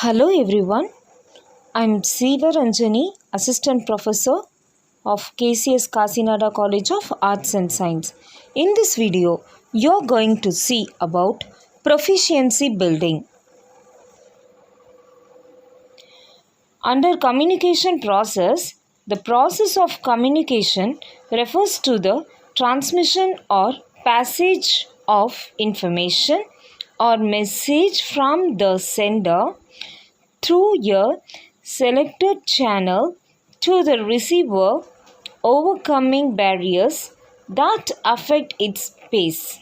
Hello everyone, I'm Siva Ranjani, Assistant Professor of KCS Kasinada College of Arts and Science. In this video, you're going to see about proficiency building. Under communication process, the process of communication refers to the transmission or passage of information or message from the sender through a selected channel to the receiver, overcoming barriers that affect its pace.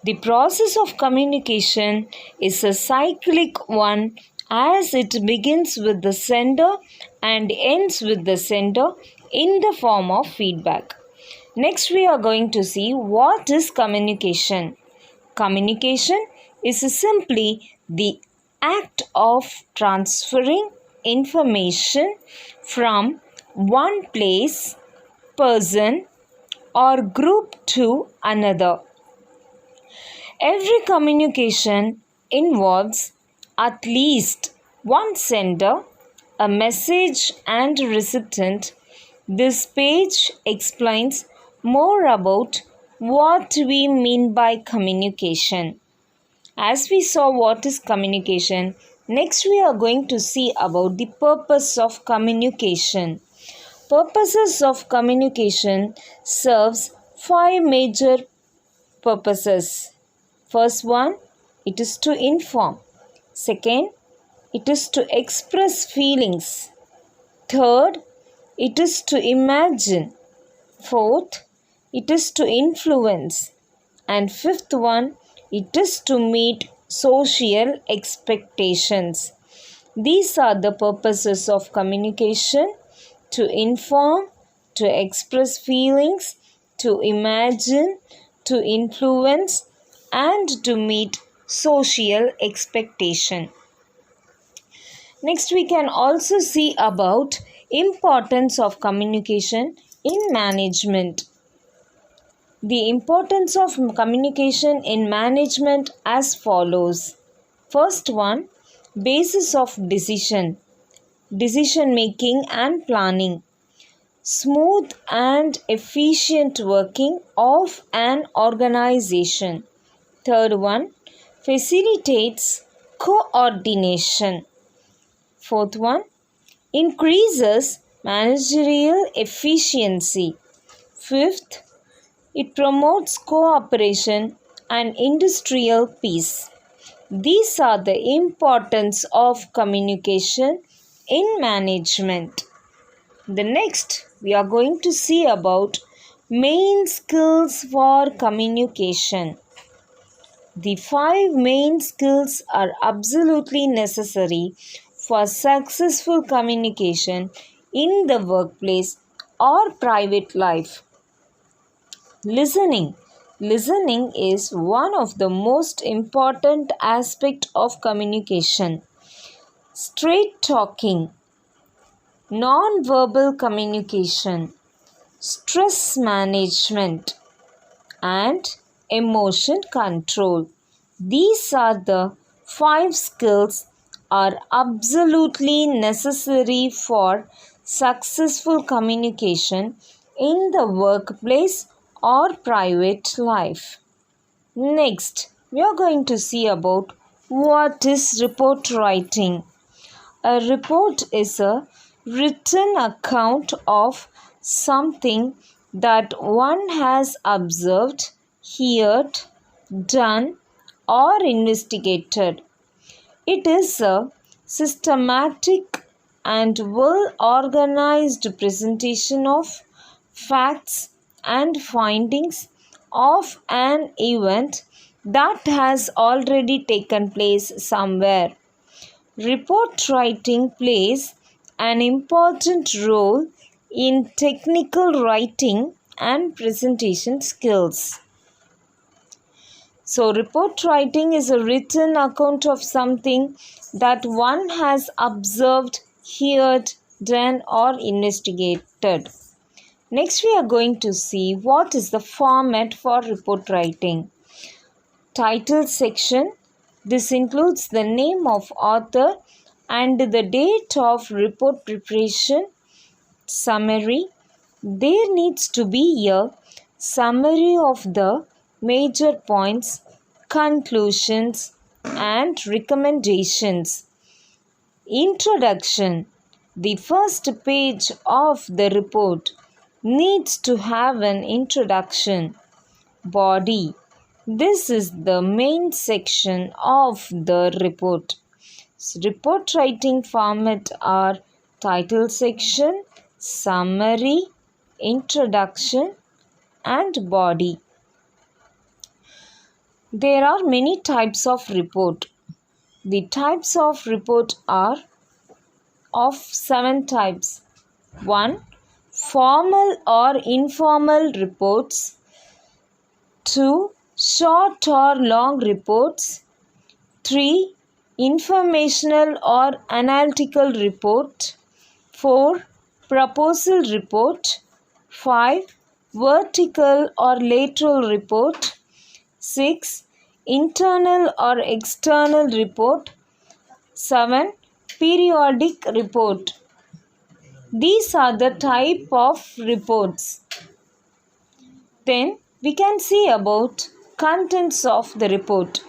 The process of communication is a cyclic one as it begins with the sender and ends with the sender in the form of feedback. Next, we are going to see what is communication. Communication is simply the act of transferring information from one place, person, or group to another. Every communication involves at least one sender, a message, and recipient. This page explains more about what we mean by communication. As we saw what is communication, next we are going to see about the purpose of communication. Purposes of communication serves 5 major purposes. First one, it is to inform. Second, it is to express feelings. Third, it is to imagine. Fourth, it is to influence. And fifth one, it is to meet social expectations. These are the purposes of communication: to inform, to express feelings, to imagine, to influence, and to meet social expectation. Next, we can also see about importance of communication in management. The importance of communication in management as follows. First one, basis of decision making and planning. Smooth and efficient working of an organization. Third one, facilitates coordination. Fourth one, increases managerial efficiency. Fifth, it promotes cooperation and industrial peace. These are the importance of communication in management. The next, we are going to see about main skills for communication. The 5 main skills are absolutely necessary for successful communication in the workplace or private life. Listening. Listening is one of the most important aspects of communication. Straight talking, non-verbal communication, stress management, and emotion control. These are the 5 skills are absolutely necessary for successful communication in the workplace or private life. Next, we are going to see about what is report writing. A report is a written account of something that one has observed, heard, done, or investigated. It is a systematic and well-organized presentation of facts and findings of an event that has already taken place somewhere. Report writing plays an important role in technical writing and presentation skills. So, report writing is a written account of something that one has observed, heard, done, or investigated. Next, we are going to see what is the format for report writing. Title section. This includes the name of author and the date of report preparation. Summary. There needs to be a summary of the major points, conclusions, and recommendations. Introduction. The first page of the report needs to have an introduction. Body. This is the main section of the report. Report writing format are title section, summary, introduction, and body. There are many types of report. The types of report are of 7 types. 1. Formal or informal reports. 2. Short or long reports. 3. Informational or analytical report. 4. Proposal report. 5. Vertical or lateral report. 6. Internal or external report. 7. Periodic report. These are the type of reports. Then we can see about contents of the report.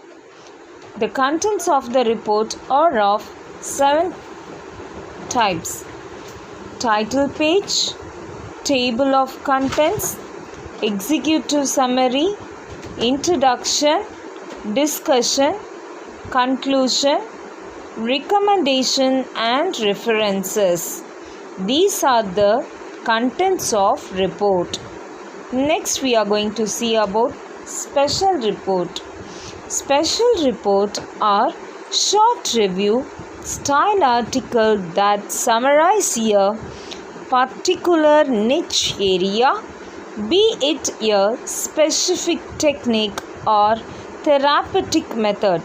The contents of the report are of 7 types. Title page, table of contents, executive summary, introduction, discussion, conclusion, recommendation and references. These are the contents of report. Next we are going to see about special report. Special report are short review style article that summarize a particular niche area, be it a specific technique or therapeutic method.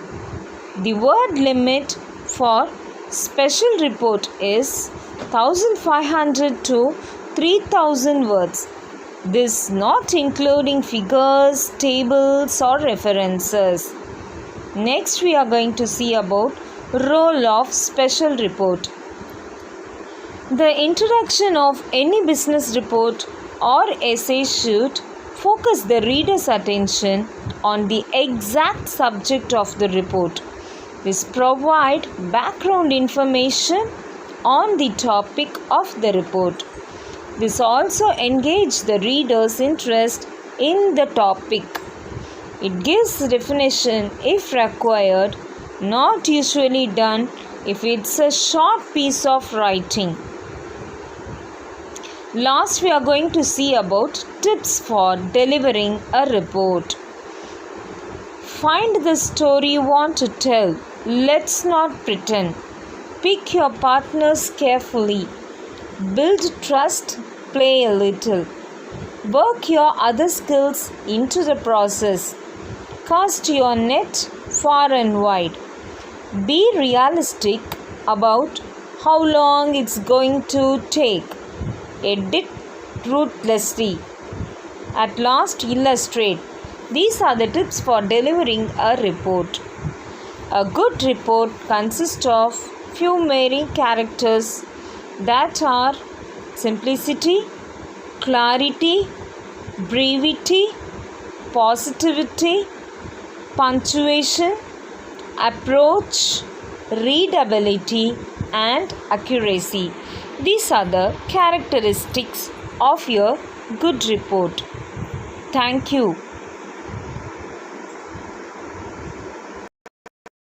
The word limit for special report is 1500 to 3000 words. This not including figures, tables or references. Next we are going to see about role of special report. The introduction of any business report or essay should focus the reader's attention on the exact subject of the report. This provide background information on the topic of the report. This also engages the reader's interest in the topic. It gives definition if required, not usually done if it's a short piece of writing. Last, we are going to see about tips for delivering a report. Find the story you want to tell. Let's not pretend. Pick your partners carefully. Build trust, play a little. Work your other skills into the process. Cast your net far and wide. Be realistic about how long it's going to take. Edit ruthlessly. At last, illustrate. These are the tips for delivering a report. A good report consists of few main characters that are simplicity, clarity, brevity, positivity, punctuation, approach, readability, and accuracy. These are the characteristics of your good report. Thank you.